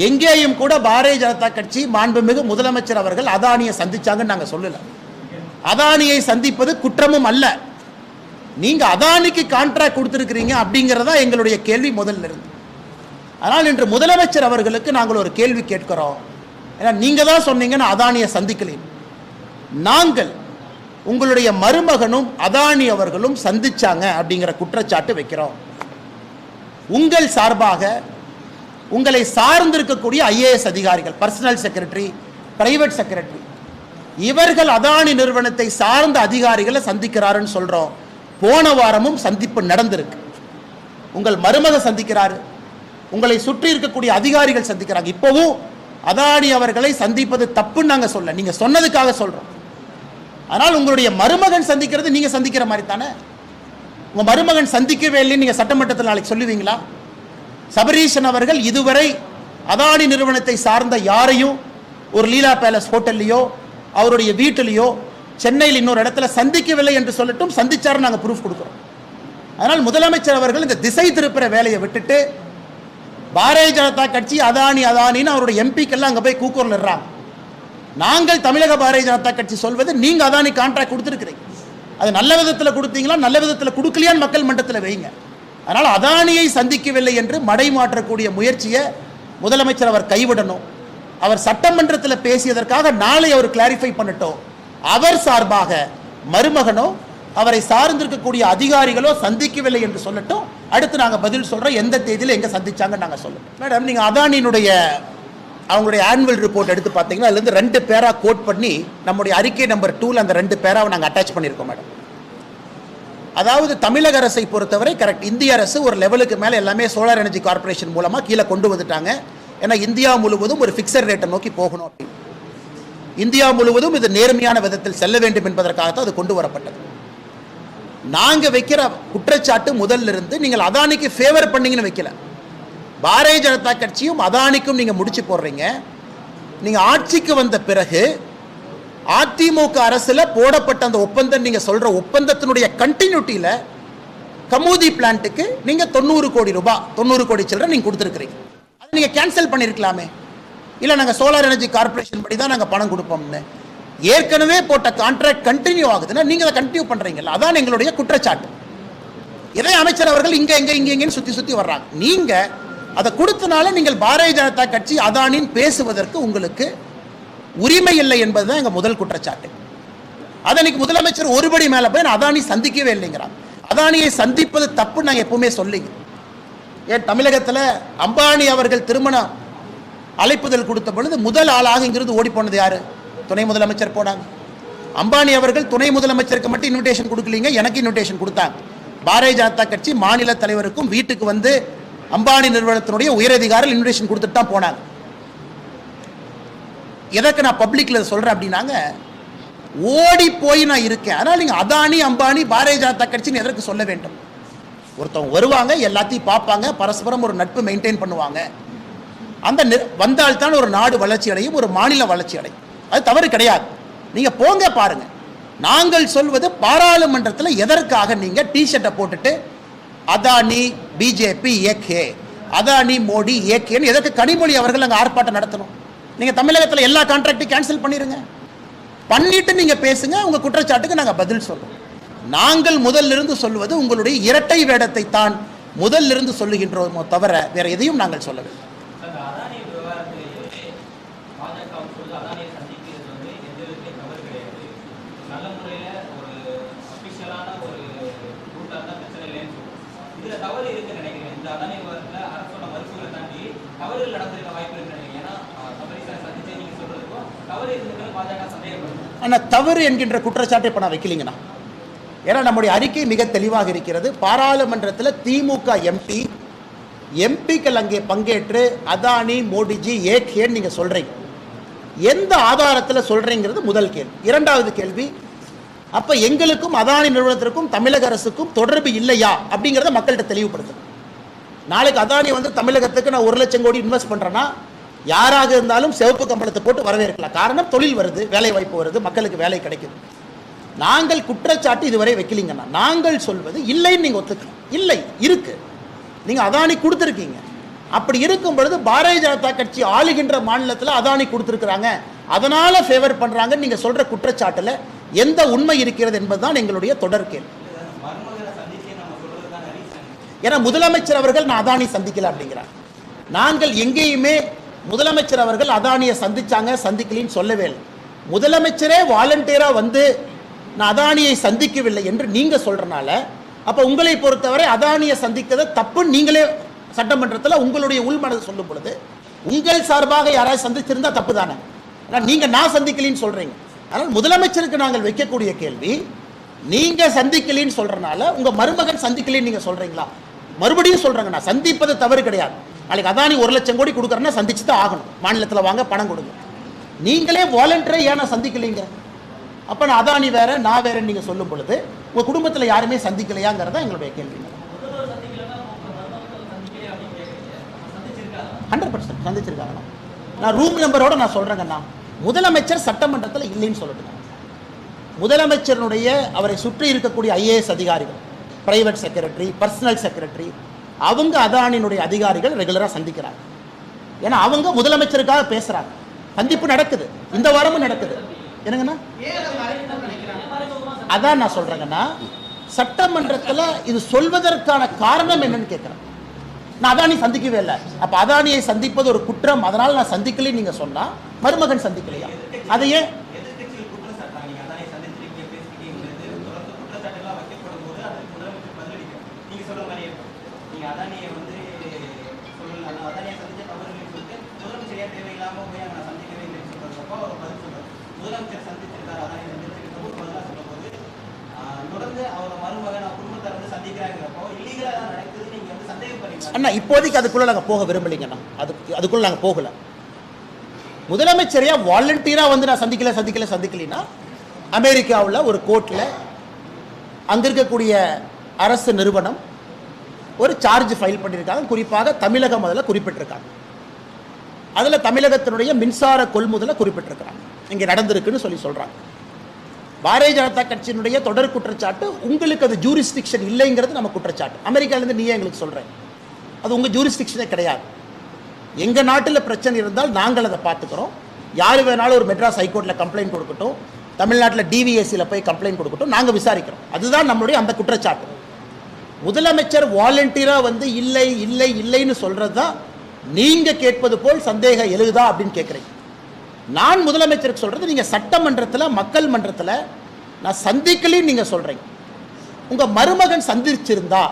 எங்கேயும் கூட பாரதிய ஜனதா கட்சி மாண்புமிகு முதலமைச்சர் அவர்கள் அதானியை சந்திச்சாங்கன்னு நாங்க சொல்லல. அதானியை சந்திப்பது குற்றமும் அல்ல. நீங்க அதானிக்கு கான்ட்ராக்ட் கொடுத்திருக்கிறீங்க அப்படிங்கறதா எங்களுடைய கேள்வி முதல்ல இருந்து. ஆனால் இன்று முதலமைச்சர் அவர்களுக்கு நாங்கள் ஒரு கேள்வி கேட்கிறோம். ஏன்னா நீங்க தான் சொன்னீங்க நான் அதானியை சந்திக்கல. நாங்கள் உங்களுடைய மருமகனும் அதானி அவர்களும் சந்திச்சாங்க அப்படிங்கிற குற்றச்சாட்டு வைக்கிறோம். உங்கள் சார்பாக உங்களை சார்ந்திருக்கக்கூடிய ஐஏஎஸ் அதிகாரிகள், பர்சனல் செக்ரட்டரி, பிரைவேட் செக்ரட்டரி, இவர்கள் அதானி நிறுவனத்தை சார்ந்த அதிகாரிகளை சந்திக்கிறாருன்னு சொல்றோம். போன வாரமும் சந்திப்பு நடந்திருக்கு. உங்கள் மருமக சந்திக்கிறாரு, உங்களை சுற்றி இருக்கக்கூடிய அதிகாரிகள் சந்திக்கிறாங்க. இப்போவும் அதானி அவர்களை சந்திப்பது தப்புன்னு நாங்க சொல்ல, நீங்க சொன்னதுக்காக சொல்றோம். ஆனால் உங்களுடைய மருமகன் சந்திக்கிறது நீங்க சந்திக்கிற மாதிரி தானே. உங்க மருமகன் சந்திக்கவே இல்லைன்னு நீங்க சட்டமன்றத்தில் நாளைக்கு சொல்லுவீங்களா? சபரீஷன் அவர்கள் இதுவரை அதானி நிறுவனத்தை சார்ந்த யாரையும் ஒரு லீலா பேலஸ் ஹோட்டல்லையோ அவருடைய வீட்டிலையோ சென்னையில் இன்னொரு இடத்துல சந்திக்கவில்லை என்று சொல்லட்டும், சந்திச்சாரு நாங்கள் ப்ரூஃப் கொடுக்குறோம். அதனால் முதலமைச்சர் அவர்கள் இந்த திசை திருப்புற வேலையை விட்டுட்டு பாரதிய ஜனதா கட்சி அதானின்னு அவருடைய எம்பிக்கெல்லாம் அங்கே போய் கூக்கூரில் இருறாங்க. நாங்கள் தமிழக பாரதிய ஜனதா கட்சி சொல்வது நீங்க அதானி கான்ட்ராக்ட் கொடுத்துருக்கிறீங்க, அது நல்ல விதத்தில் கொடுத்தீங்களா நல்ல விதத்தில் கொடுக்கலையான்னு மக்கள் மன்றத்தில் வைங்க. அதனால் அதானியை சந்திக்கவில்லை என்று மடை மாற்றக்கூடிய முயற்சியை முதலமைச்சர் அவர் கைவிடணும். அவர் சட்டமன்றத்தில் பேசியதற்காக நாளை அவர் கிளாரிஃபை பண்ணட்டும். அவர் சார்பாக மருமகனோ அவரை சார்ந்திருக்கக்கூடிய அதிகாரிகளோ சந்திக்கவில்லை என்று சொல்லட்டும். அடுத்து நாங்கள் பதில் சொல்றோம், எந்த தேதியில் எங்க சந்திச்சாங்க நாங்கள் சொல்லுவோம். மேடம், நீங்க அதானியினுடைய அவங்களுடைய ஆனுவல் ரிப்போர்ட் எடுத்து பார்த்தீங்கன்னா அதுலேருந்து 2 பேரா கோட் பண்ணி நம்முடைய அறிக்கை நம்பர் 2ல் அந்த 2 பேராவை நாங்கள் அட்டாச் பண்ணியிருக்கோம் மேடம். அதாவது தமிழக அரசை பொறுத்தவரை கரெக்ட், இந்திய அரசு ஒரு லெவலுக்கு மேலே எல்லாமே சோலார் எனர்ஜி கார்பரேஷன் மூலமாக கீழே கொண்டு வந்துட்டாங்க. ஏன்னா இந்தியா முழுவதும் ஒரு ஃபிக்ஸட் ரேட்டை நோக்கி போகணும் அப்படின்னு, இந்தியா முழுவதும் இது நேர்மையான விதத்தில் செல்ல வேண்டும் என்பதற்காகத்தான் அது கொண்டு வரப்பட்டது. நாங்கள் வைக்கிற குற்றச்சாட்டு முதல்ல இருந்து நீங்கள் அதானிக்கு ஃபேவர் பண்ணீங்கன்னு வைக்கல. பாரதிய ஜனதா கட்சியும் அதானிக்கும் நீங்கள் முடிச்சு போடுறீங்க. நீங்கள் ஆட்சிக்கு வந்த பிறகு அதிமுக அரசுல போடப்பட்ட அந்த ஒப்பந்தம், நீங்க சொல்ற ஒப்பந்தத்தினுடைய கண்டினியூட்டியில கமுதி பிளான்ட்டுக்கு நீங்க 90 கோடி ரூபாய் 90 கோடி சில்லறை நீங்க கொடுத்துருக்கீங்க. அதை நீங்க கேன்சல் பண்ணிருக்கலாமே. இல்ல நாங்க சோலார் எனர்ஜி கார்பரேஷன் படி தான் நாங்க பணம் கொடுப்போம்னு. ஏற்கனவே போட்ட கான்ட்ராக்ட் கண்டினியூ ஆகுதுன்னா நீங்க அதை கண்டினியூ பண்றீங்கல்ல, அதான் எங்களுடைய குற்றச்சாட்டு. இதே அமைச்சர் அவர்கள் இங்கன்னு சுத்தி வர்றாங்க. நீங்க அதை கொடுத்தனால நீங்கள் பாரதிய ஜனதா கட்சி அதானின் பேசுவதற்கு உங்களுக்கு உரிமை இல்லை என்பதுதான் எங்க முதல் குற்றச்சாட்டு. அதனைக்கு முதலமைச்சர் ஒருபடி மேல போய் அதானி சந்திக்கவே இல்லைங்கிறாங்க. அதானியை சந்திப்பது தப்பு நாங்க எப்பவுமே சொல்லிங்க. ஏன் தமிழகத்தில் அம்பானி அவர்கள் திருமண அழைப்புதல் கொடுத்த பொழுது முதல் ஆளாக இங்கிருந்து ஓடி போனது யாரு? துணை முதலமைச்சர் போனாங்க. அம்பானி அவர்கள் துணை முதலமைச்சருக்கு மட்டும் இன்விடேஷன் கொடுக்கலீங்க, எனக்கு இன்விடேஷன் கொடுத்தாங்க. பாரதிய ஜனதா கட்சி மாநில தலைவருக்கும் வீட்டுக்கு வந்து அம்பானி நிறுவனத்தினுடைய உயரதிகாரிகள் இன்விடேஷன் கொடுத்துட்டு தான் போனாங்க. எதற்கு நான் பப்ளிக்ல சொல்றேன் அப்படின்னாங்க, ஓடி போய் நான் இருக்கேன். அதனால நீங்க அதானி அம்பானி பாரதிய ஜனதா கட்சின்னு எதற்கு சொல்ல வேண்டும்? ஒருத்தவங்க வருவாங்க, எல்லாத்தையும் பார்ப்பாங்க, பரஸ்பரம் ஒரு நட்பு மெயின்டைன் பண்ணுவாங்க. அந்த வந்தால்தான் ஒரு நாடு வளர்ச்சி அடையும், ஒரு மாநில வளர்ச்சி அடையும். அது தவறு கிடையாது. நீங்க போங்க பாருங்க. நாங்கள் சொல்வது பாராளுமன்றத்தில் எதற்காக நீங்க டி-ஷர்ட்டை போட்டுட்டு அதானி பிஜேபி ஏகே, அதானி மோடி ஏகேன்னு எதற்கு கனிமொழி அவர்கள் அங்கே ஆர்ப்பாட்டம் நடத்தணும்? நீங்க தமிழகத்தில் எல்லா கான்ட்ராக்டையும் கேன்சல் பண்ணிருங்க, பண்ணிட்டு நீங்க பேசுங்க. உங்க குற்றச்சாட்டுக்கு நாங்க பதில் சொல்றோம். நாங்கள் முதலிருந்து சொல்வது உங்களுடைய இரட்டை வேடத்தை தான் முதலிருந்து சொல்லுகின்றோமோ தவிர வேற எதையும் நாங்கள் சொல்லவில்லை. ஆனால் தவறு என்கின்ற குற்றச்சாட்டை இப்போ நான் வைக்கலீங்கண்ணா. ஏன்னா நம்முடைய அறிக்கை மிக தெளிவாக இருக்கிறது. பாராளுமன்றத்தில் திமுக எம்பிக்கள் அங்கே பங்கேற்று அதானி மோடிஜி ஏகேன்னு நீங்கள் சொல்கிறீங்க. எந்த ஆதாரத்தில் சொல்கிறீங்கிறது முதல் கேள்வி. இரண்டாவது கேள்வி, அப்போ எங்களுக்கும் அதானி நிறுவனத்திற்கும் தமிழக அரசுக்கும் தொடர்பு இல்லையா அப்படிங்கிறத மக்கள்கிட்ட தெளிவுபடுத்தணும். நாளைக்கு அதானி வந்து தமிழகத்துக்கு நான் 1 லட்சம் கோடி இன்வெஸ்ட் பண்ணுறேன்னா யாராக இருந்தாலும் சிவப்பு கம்பளத்தை போட்டு வரவேற்கலாம். காரணம், தொழில் வருது, வேலை வாய்ப்பு வருது, மக்களுக்கு வேலை கிடைக்குது. நாங்கள் குற்றச்சாட்டு இதுவரை வைக்கலீங்கன்னா, நாங்கள் சொல்வது இல்லைன்னு நீங்க ஒத்துக்கணும். இல்லை இருக்கு, நீங்க அதானி கொடுத்துருக்கீங்க. அப்படி இருக்கும் பொழுது பாரதிய ஜனதா கட்சி ஆளுகின்ற மாநிலத்தில் அதானி கொடுத்துருக்குறாங்க, அதனால ஃபேவர் பண்றாங்கன்னு நீங்க சொல்ற குற்றச்சாட்டுல எந்த உண்மை இருக்கிறது என்பதுதான் எங்களுடைய தொடர் கேள்வி. ஏன்னா முதலமைச்சர் அவர்கள் நான் அதானி சந்திக்கல அப்படிங்கிறார். நாங்கள் எங்கேயுமே முதலமைச்சர் அவர்கள் அதானியை சந்திச்சாங்க சந்திக்கலின்னு சொல்லவே இல்லை. முதலமைச்சரே வாலண்டியரா வந்து நான் அதானியை சந்திக்கவில்லை என்று நீங்க சொல்றனால, அப்ப உங்களை பொறுத்தவரை அதானியை சந்திக்கிறது தப்புன்னு நீங்களே சட்டமன்றத்தில் உங்களுடைய உள்மனது சொல்லும் பொழுது உங்கள் சார்பாக யாராவது சந்திச்சிருந்தா தப்பு தானே? நீங்க நான் சந்திக்கலின்னு சொல்றீங்க. அதனால் முதலமைச்சருக்கு நாங்கள் வைக்கக்கூடிய கேள்வி, நீங்க சந்திக்கலின்னு சொல்றனால உங்க மருமகன் சந்திக்கலின்னு நீங்க சொல்றீங்களா? மறுபடியும் சொல்றாங்க, நான் சந்திப்பது தவறு கிடையாது. நாளைக்கு அதானி 1 லட்சம் கோடி கொடுக்குறேன்னா சந்திச்சு தான் ஆகணும். மாநிலத்தில் வாங்க பணம் கொடுங்க. நீங்களே வாலண்டியரை ஏன் சந்திக்கலீங்க? அப்ப நான் அதானி வேற நான் வேறன்னு நீங்க சொல்லும் பொழுது உங்க குடும்பத்தில் யாருமே சந்திக்கலையாங்கிறதா எங்களுடைய கேள்வி. 100% சந்திச்சிருக்காங்க. நான் ரூம் நம்பரோட நான் சொல்றேங்கண்ணா, முதலமைச்சர் சட்டமன்றத்தில் இல்லைன்னு சொல்லட்டுங்க. முதலமைச்சருடைய அவரை சுற்றி இருக்கக்கூடிய ஐஏஎஸ் அதிகாரிகள், பிரைவேட் செக்ரட்டரி, பர்சனல் செக்ரட்டரி, அவங்க அதானியினுடைய அதிகாரிகள் ரெகுலராக சந்திக்கிறாங்க. ஏன்னா அவங்க முதலமைச்சருக்காக பேசுறாங்க. சந்திப்பு நடக்குது, இந்த வாரமும் நடக்குது. என்னங்கண்ணா? அதான் நான் சொல்றேங்கண்ணா, சட்டமன்றத்தில் இது சொல்வதற்கான காரணம் என்னன்னு கேட்கிறேன். நான் அதானி சந்திக்கவே இல்லை. அப்ப அதானியை சந்திப்பது ஒரு குற்றம், அதனால நான் சந்திக்கல நீங்க சொன்னா மருமகன் சந்திக்கலையா? அதையே அண்ணா இப்போதைக்கு அதுக்குள்ள நாங்கள் போக விரும்பலைங்கண்ணா. அதுக்குள்ள நாங்கள் போகல. முதலமைச்சரையா வாலண்டியரா வந்து நான் சந்திக்கலைன்னா அமெரிக்காவில் ஒரு கோர்ட்டில் அங்க இருக்கக்கூடிய அரசு நிறுவனம் ஒரு சார்ஜ் ஃபைல் பண்ணியிருக்காங்க. குறிப்பாக தமிழகம் அதில் குறிப்பிட்டிருக்காங்க. அதில் தமிழகத்தினுடைய மின்சார கொள்முதலை குறிப்பிட்டிருக்கிறாங்க. இங்கே நடந்திருக்குன்னு சொல்றாங்க. பாரதிய ஜனதா கட்சியினுடைய தொடர் குற்றச்சாட்டு, உங்களுக்கு அது ஜூரிஸ்டிக்ஷன் இல்லைங்கிறது நம்ம குற்றச்சாட்டு. அமெரிக்காவிலேருந்து நீயே எங்களுக்கு சொல்கிறேன், அது உங்கள் ஜூரிஸ்டிக்ஷனே கிடையாது. எங்கள் நாட்டில் பிரச்சனை இருந்தால் நாங்கள் அதை பார்த்துக்கிறோம். யார் வேணாலும் ஒரு மெட்ராஸ் ஹைகோர்ட்டில் கம்ப்ளைண்ட் கொடுக்கட்டும், தமிழ்நாட்டில் டிவிஎஸ்சியில் போய் கம்ப்ளைண்ட் கொடுக்கட்டும், நாங்கள் விசாரிக்கிறோம். அதுதான் நம்மளுடைய அந்த குற்றச்சாட்டு. முதலமைச்சர் வாலண்டியராக வந்து இல்லை இல்லை இல்லைன்னு சொல்கிறது தான் நீங்கள் கேட்பது போல் சந்தேகம் எழுதா அப்படின்னு கேட்குறீங்க. நான் முதலமைச்சருக்கு சொல்கிறது, நீங்கள் சட்டமன்றத்தில் மக்கள் மன்றத்தில் நான் சந்திக்கலைன்னு நீங்கள் சொல்கிறீங்க. உங்கள் மருமகன் சந்திச்சிருந்தா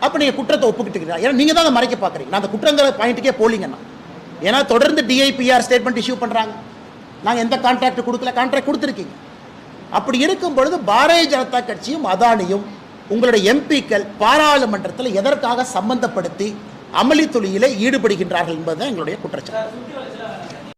அப்போ நீங்கள் குற்றத்தை ஒப்புக்கிட்டுக்கிறீங்க. ஏன்னா நீங்கள் தான் அதை மறைக்க பார்க்குறீங்க. நான் அந்த குற்றங்கிற பாயிண்ட்டுக்கே போலிங்கண்ணா. ஏன்னா தொடர்ந்து டிஐபிஆர் ஸ்டேட்மெண்ட் இஷ்யூ பண்ணுறாங்க. நாங்கள் எந்த கான்ட்ராக்ட் கொடுக்கல, கான்ட்ராக்ட் கொடுத்துருக்கீங்க. அப்படி இருக்கும் பொழுது பாரதிய ஜனதா கட்சியும் அதானியும் உங்களுடைய எம்பிக்கள் பாராளுமன்றத்தில் எதற்காக சம்பந்தப்படுத்தி அமளி தொழிலில் ஈடுபடுகின்றார்கள் என்பதுதான் எங்களுடைய குற்றச்சாட்டு.